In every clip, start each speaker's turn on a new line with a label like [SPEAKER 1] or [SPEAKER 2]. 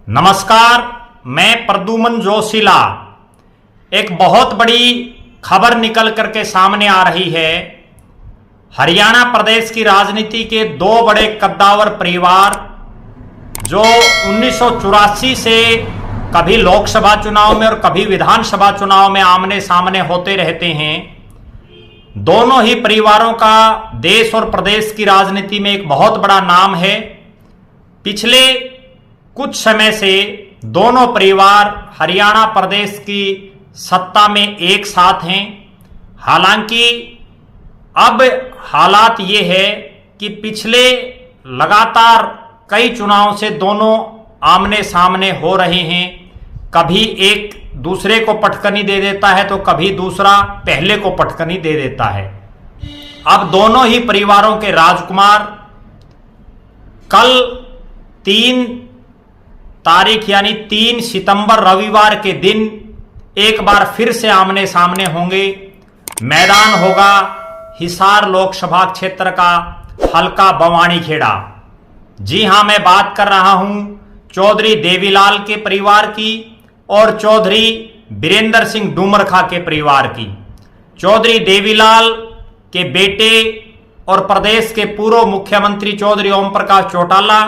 [SPEAKER 1] नमस्कार, मैं प्रद्युमन जोशीला। एक बहुत बड़ी खबर निकल करके सामने आ रही है। हरियाणा प्रदेश की राजनीति के दो बड़े कद्दावर परिवार जो 1984 से कभी लोकसभा चुनाव में और कभी विधानसभा चुनाव में आमने सामने होते रहते हैं, दोनों ही परिवारों का देश और प्रदेश की राजनीति में एक बहुत बड़ा नाम है। पिछले कुछ समय से दोनों परिवार हरियाणा प्रदेश की सत्ता में एक साथ हैं। हालांकि अब हालात ये है कि पिछले लगातार कई चुनाव से दोनों आमने सामने हो रहे हैं। कभी एक दूसरे को पटकनी दे देता है तो कभी दूसरा पहले को पटकनी दे देता है। अब दोनों ही परिवारों के राजकुमार कल 3 तारीख यानी 3 सितंबर रविवार के दिन एक बार फिर से आमने सामने होंगे। मैदान होगा हिसार लोकसभा क्षेत्र का हल्का बवानीखेड़ा। जी हां, मैं बात कर रहा हूं चौधरी देवीलाल के परिवार की और चौधरी बीरेंद्र सिंह डूमरखा के परिवार की। चौधरी देवीलाल के बेटे और प्रदेश के पूर्व मुख्यमंत्री चौधरी ओम प्रकाश चौटाला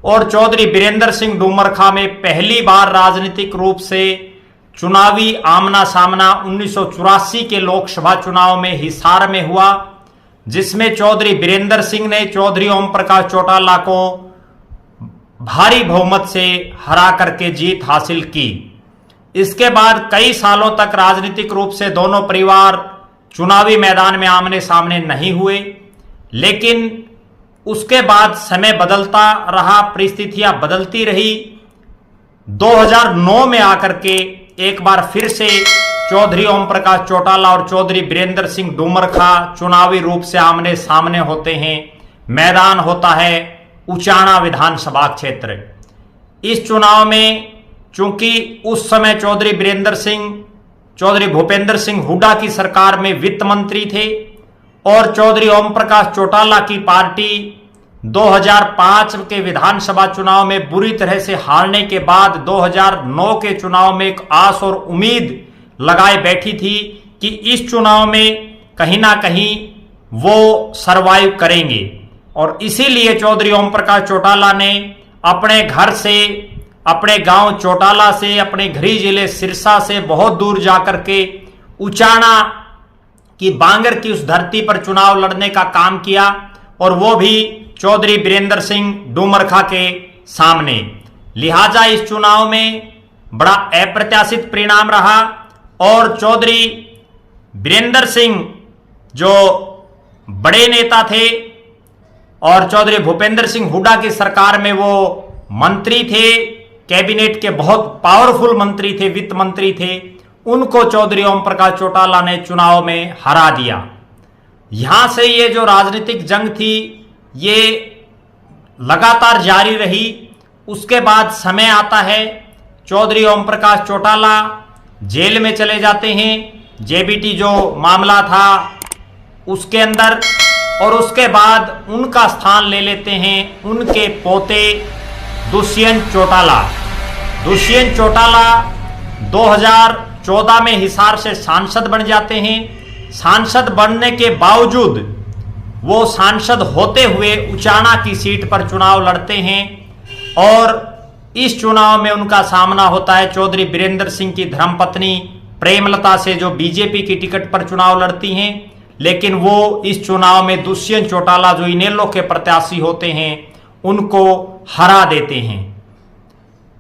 [SPEAKER 1] और चौधरी बीरेंद्र सिंह डूमरखा में पहली बार राजनीतिक रूप से चुनावी आमना सामना 1984 के लोकसभा चुनाव में हिसार में हुआ, जिसमें चौधरी बीरेंद्र सिंह ने चौधरी ओम प्रकाश चौटाला को भारी बहुमत से हरा करके जीत हासिल की। इसके बाद कई सालों तक राजनीतिक रूप से दोनों परिवार चुनावी मैदान में आमने सामने नहीं हुए, लेकिन उसके बाद समय बदलता रहा, परिस्थितियां बदलती रही। 2009 में आकर के एक बार फिर से चौधरी ओम प्रकाश चौटाला और चौधरी बीरेंद्र सिंह डूमरखा चुनावी रूप से आमने सामने होते हैं। मैदान होता है उचाना विधानसभा क्षेत्र। इस चुनाव में चूंकि उस समय चौधरी बीरेंद्र सिंह चौधरी भूपेंद्र सिंह हुड्डा की सरकार में वित्त मंत्री थे और चौधरी ओम प्रकाश चौटाला की पार्टी 2005 के विधानसभा चुनाव में बुरी तरह से हारने के बाद 2009 के चुनाव में एक आस और उम्मीद लगाए बैठी थी कि इस चुनाव में कहीं ना कहीं वो सरवाइव करेंगे। और इसीलिए चौधरी ओम प्रकाश चौटाला ने अपने घर से, अपने गांव चौटाला से, अपने गृह जिले सिरसा से बहुत दूर जाकर के उचाना कि बांगर की उस धरती पर चुनाव लड़ने का काम किया, और वो भी चौधरी बीरेंद्र सिंह डूमरखा के सामने। लिहाजा इस चुनाव में बड़ा अप्रत्याशित परिणाम रहा और चौधरी बीरेंद्र सिंह जो बड़े नेता थे और चौधरी भूपेंद्र सिंह हुड्डा की सरकार में वो मंत्री थे, कैबिनेट के बहुत पावरफुल मंत्री थे, वित्त मंत्री थे, उनको चौधरी ओम प्रकाश चौटाला ने चुनाव में हरा दिया। यहां से ये जो राजनीतिक जंग थी ये लगातार जारी रही। उसके बाद समय आता है, चौधरी ओम प्रकाश चौटाला जेल में चले जाते हैं, जेबीटी जो मामला था उसके अंदर, और उसके बाद उनका स्थान ले लेते हैं उनके पोते दुष्यंत चौटाला। दुष्यंत चौटाला 2014 में हिसार से सांसद बन जाते हैं। सांसद बनने के बावजूद वो सांसद होते हुए उचाना की सीट पर चुनाव लड़ते हैं और इस चुनाव में उनका सामना होता है चौधरी बीरेंद्र सिंह की धर्मपत्नी प्रेमलता से, जो बीजेपी की टिकट पर चुनाव लड़ती हैं। लेकिन वो इस चुनाव में दुष्यंत चौटाला जो इनेलो के प्रत्याशी होते हैं उनको हरा देते हैं।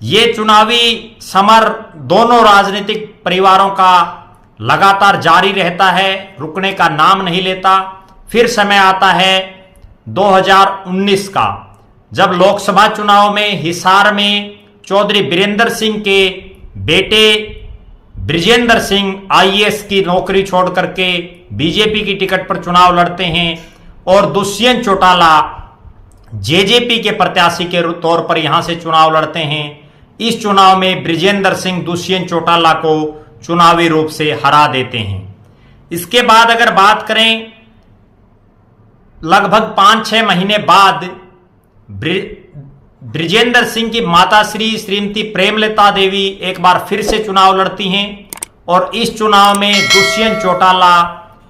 [SPEAKER 1] ये चुनावी समर दोनों राजनीतिक परिवारों का लगातार जारी रहता है, रुकने का नाम नहीं लेता। फिर समय आता है 2019 का, जब लोकसभा चुनाव में हिसार में चौधरी बीरेंद्र सिंह के बेटे ब्रिजेंद्र सिंह आईएएस की नौकरी छोड़ करके बीजेपी की टिकट पर चुनाव लड़ते हैं और दुष्यंत चौटाला जेजेपी के प्रत्याशी के तौर पर यहां से चुनाव लड़ते हैं। इस चुनाव में ब्रिजेंद्र सिंह दुष्यंत चौटाला को चुनावी रूप से हरा देते हैं। इसके बाद अगर बात करें, लगभग 5-6 महीने बाद ब्रिजेंद्र सिंह की माताश्री श्रीमती प्रेमलता देवी एक बार फिर से चुनाव लड़ती हैं और इस चुनाव में दुष्यंत चौटाला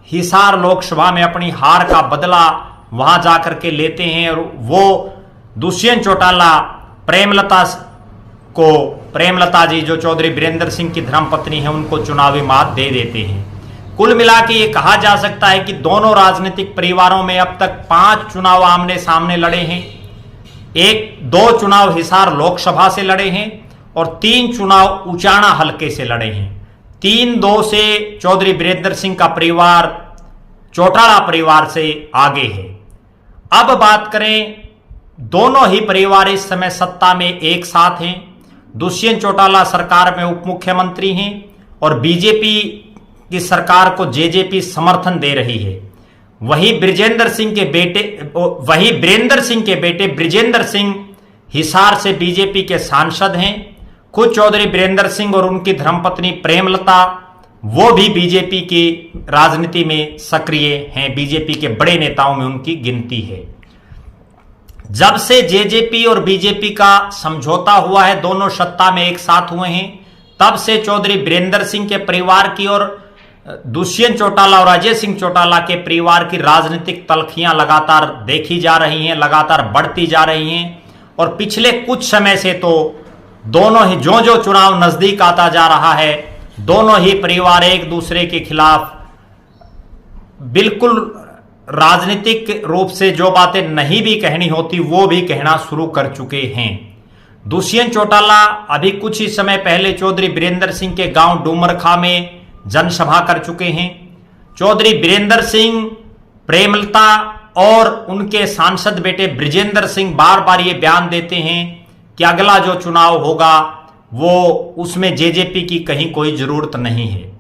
[SPEAKER 1] हिसार लोकसभा में अपनी हार का बदला वहां जाकर के लेते हैं और वो दुष्यंत चौटाला प्रेमलता जी जो चौधरी बीरेंद्र सिंह की धर्मपत्नी है उनको चुनावी मात दे देते हैं। कुल मिला के ये कहा जा सकता है कि दोनों राजनीतिक परिवारों में अब तक 5 चुनाव आमने सामने लड़े हैं, 2 चुनाव हिसार लोकसभा से लड़े हैं और 3 चुनाव उचाना हलके से लड़े हैं। 3-2 से चौधरी बीरेंद्र सिंह का परिवार चौटाला परिवार से आगे है। अब बात करें, दोनों ही परिवार इस समय सत्ता में एक साथ हैं। दुष्यंत चौटाला सरकार में उप मुख्यमंत्री हैं और बीजेपी की सरकार को जेजेपी समर्थन दे रही है। वही बीरेंद्र सिंह के बेटे ब्रिजेंद्र सिंह हिसार से बीजेपी के सांसद हैं। खुद चौधरी बीरेंद्र सिंह और उनकी धर्मपत्नी प्रेमलता वो भी बीजेपी की राजनीति में सक्रिय हैं, बीजेपी के बड़े नेताओं में उनकी गिनती है। जब से जेजेपी और बीजेपी का समझौता हुआ है, दोनों सत्ता में एक साथ हुए हैं, तब से चौधरी बीरेंद्र सिंह के परिवार की और दुष्यंत चौटाला और अजय सिंह चौटाला के परिवार की राजनीतिक तल्खियां लगातार देखी जा रही हैं, लगातार बढ़ती जा रही हैं। और पिछले कुछ समय से तो दोनों ही जो चुनाव नजदीक आता जा रहा है, दोनों ही परिवार एक दूसरे के खिलाफ बिल्कुल राजनीतिक रूप से जो बातें नहीं भी कहनी होती वो भी कहना शुरू कर चुके हैं। दुष्यंत चौटाला अभी कुछ ही समय पहले चौधरी बीरेंद्र सिंह के गांव डूमरखा में जनसभा कर चुके हैं। चौधरी बीरेंद्र सिंह, प्रेमलता और उनके सांसद बेटे ब्रिजेंद्र सिंह बार बार ये बयान देते हैं कि अगला जो चुनाव होगा वो उसमें जेजेपी की कहीं कोई जरूरत नहीं है।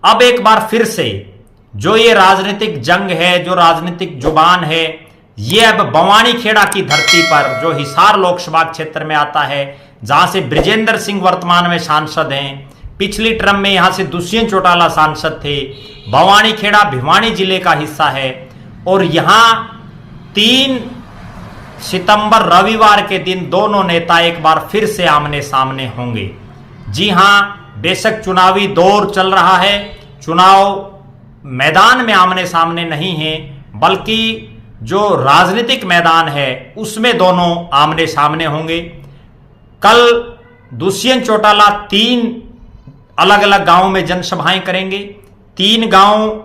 [SPEAKER 1] अब एक बार फिर से जो ये राजनीतिक जंग है, जो राजनीतिक जुबान है, ये अब बवानीखेड़ा की धरती पर जो हिसार लोकसभा क्षेत्र में आता है, जहां से ब्रिजेंद्र सिंह वर्तमान में सांसद हैं, पिछली टर्म में यहां से दुष्यंत चौटाला सांसद थे। बवानीखेड़ा भिवानी जिले का हिस्सा है और यहां 3 सितंबर रविवार के दिन दोनों नेता एक बार फिर से आमने सामने होंगे। जी हां, बेशक चुनावी दौर चल रहा है, चुनाव मैदान में आमने सामने नहीं है, बल्कि जो राजनीतिक मैदान है उसमें दोनों आमने सामने होंगे। कल दुष्यंत चौटाला 3 अलग अलग गांवों में जनसभाएं करेंगे। 3 गांव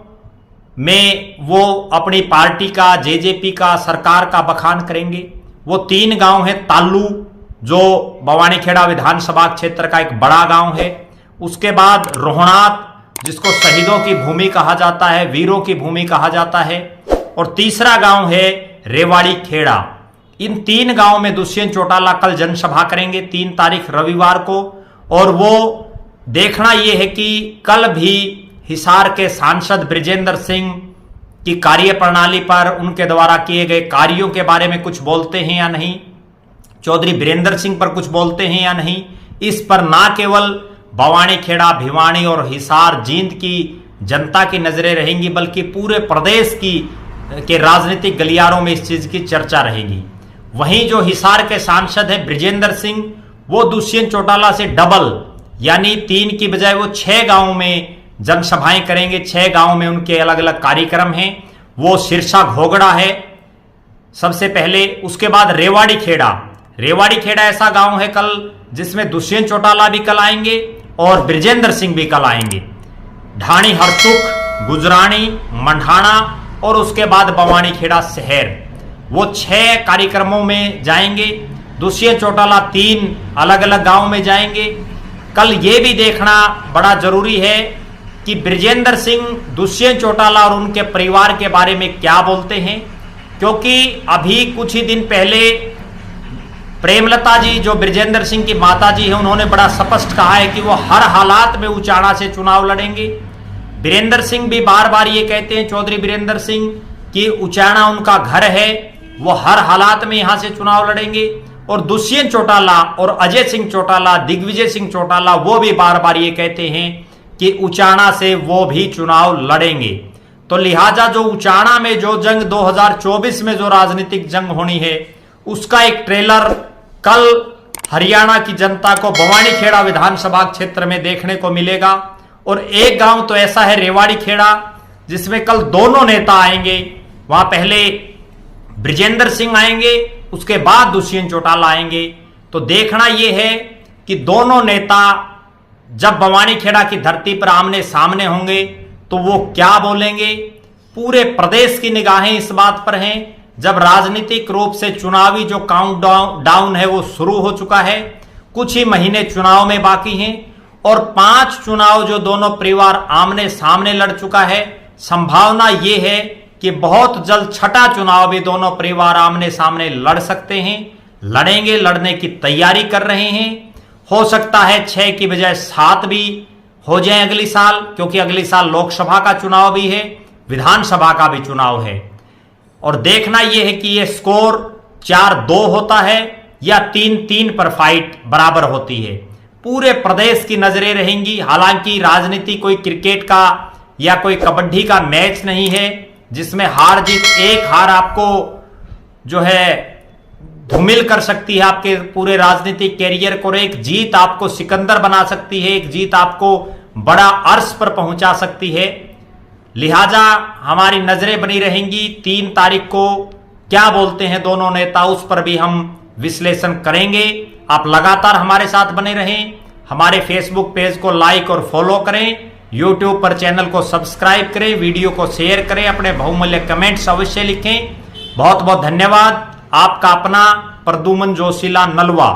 [SPEAKER 1] में वो अपनी पार्टी का, जेजेपी का, सरकार का बखान करेंगे। वो 3 गांव हैं तालू, जो बवानीखेड़ा विधानसभा क्षेत्र का एक बड़ा गांव है। उसके बाद रोहनाथ, जिसको शहीदों की भूमि कहा जाता है, वीरों की भूमि कहा जाता है। और तीसरा गांव है रेवाड़ी खेड़ा। इन 3 गांव में दुष्यंत चौटाला कल जनसभा करेंगे 3 तारीख रविवार को। और वो देखना यह है कि कल भी हिसार के सांसद ब्रिजेंद्र सिंह की कार्यप्रणाली पर, उनके द्वारा किए गए कार्यों के बारे में कुछ बोलते हैं या नहीं, चौधरी बीरेंद्र सिंह पर कुछ बोलते हैं या नहीं। इस पर ना केवल बवानीखेड़ा, भिवानी और हिसार जींद की जनता की नजरें रहेंगी, बल्कि पूरे प्रदेश के राजनीतिक गलियारों में इस चीज की चर्चा रहेगी। वहीं जो हिसार के सांसद हैं ब्रिजेंद्र सिंह, वो दुष्यंत चौटाला से डबल, यानी 3 की बजाय वो 6 गांवों में जनसभाएं करेंगे। 6 गांवों में उनके अलग अलग कार्यक्रम हैं। वो सिरसा घोगड़ा है सबसे पहले, उसके बाद रेवाड़ी खेड़ा ऐसा गांव है कल जिसमें दुष्यंत चौटाला भी कल आएंगे और ब्रिजेंद्र सिंह भी कल आएंगे। ढाणी हरसुख, गुजरानी, मंढाना और उसके बाद बवानीखेड़ा शहर, वो 6 कार्यक्रमों में जाएंगे। दुष्यंत चौटाला 3 अलग अलग गांव में जाएंगे। कल ये भी देखना बड़ा जरूरी है कि ब्रिजेंद्र सिंह दुष्यंत चौटाला और उनके परिवार के बारे में क्या बोलते हैं, क्योंकि अभी कुछ ही दिन पहले प्रेमलता जी, जो ब्रिजेंद्र सिंह की माता जी हैं, उन्होंने बड़ा स्पष्ट कहा है कि वो हर हालात में उचाना से चुनाव लड़ेंगे। बीरेंद्र सिंह भी बार बार ये कहते हैं, चौधरी बीरेंद्र सिंह, कि उचाना उनका घर है, वो हर हालात में यहां से चुनाव लड़ेंगे। और दुष्यंत चौटाला और अजय सिंह चौटाला, दिग्विजय सिंह चौटाला, वो भी बार बार ये कहते हैं कि उचाना से वो भी चुनाव लड़ेंगे। तो लिहाजा जो उचाना में जो जंग 2024 में जो राजनीतिक जंग होनी है, उसका एक ट्रेलर कल हरियाणा की जनता को बवानीखेड़ा विधानसभा क्षेत्र में देखने को मिलेगा। और एक गांव तो ऐसा है रेवाड़ी खेड़ा, जिसमें कल दोनों नेता आएंगे। वहां पहले ब्रिजेंद्र सिंह आएंगे, उसके बाद दुष्यंत चौटाला आएंगे। तो देखना यह है कि दोनों नेता जब बवानीखेड़ा की धरती पर आमने सामने होंगे तो वो क्या बोलेंगे। पूरे प्रदेश की निगाहें इस बात पर हैं। जब राजनीतिक रूप से चुनावी जो काउंटडाउन है वो शुरू हो चुका है, कुछ ही महीने चुनाव में बाकी हैं और 5 चुनाव जो दोनों परिवार आमने सामने लड़ चुका है, संभावना ये है कि बहुत जल्द छठा चुनाव भी दोनों परिवार आमने सामने लड़ सकते हैं, लड़ेंगे, लड़ने की तैयारी कर रहे हैं। हो सकता है 6 की बजाय 7 भी हो जाए अगली साल, क्योंकि अगली साल लोकसभा का चुनाव भी है, विधानसभा का भी चुनाव है। और देखना यह है कि यह स्कोर 4-2 होता है या 3-3 पर फाइट बराबर होती है। पूरे प्रदेश की नजरें रहेंगी। हालांकि राजनीति कोई क्रिकेट का या कोई कबड्डी का मैच नहीं है जिसमें हार जीत, एक हार आपको जो है धूमिल कर सकती है आपके पूरे राजनीतिक कैरियर को। एक जीत आपको सिकंदर बना सकती है, एक जीत आपको बड़ा अर्श पर पहुंचा सकती है। लिहाजा हमारी नजरें बनी रहेंगी 3 तारीख को क्या बोलते हैं दोनों नेता, उस पर भी हम विश्लेषण करेंगे। आप लगातार हमारे साथ बने रहें। हमारे फेसबुक पेज को लाइक और फॉलो करें, यूट्यूब पर चैनल को सब्सक्राइब करें, वीडियो को शेयर करें, अपने बहुमूल्य कमेंट्स अवश्य लिखें। बहुत बहुत धन्यवाद। आपका अपना प्रद्युमन जोशीला, नलवा।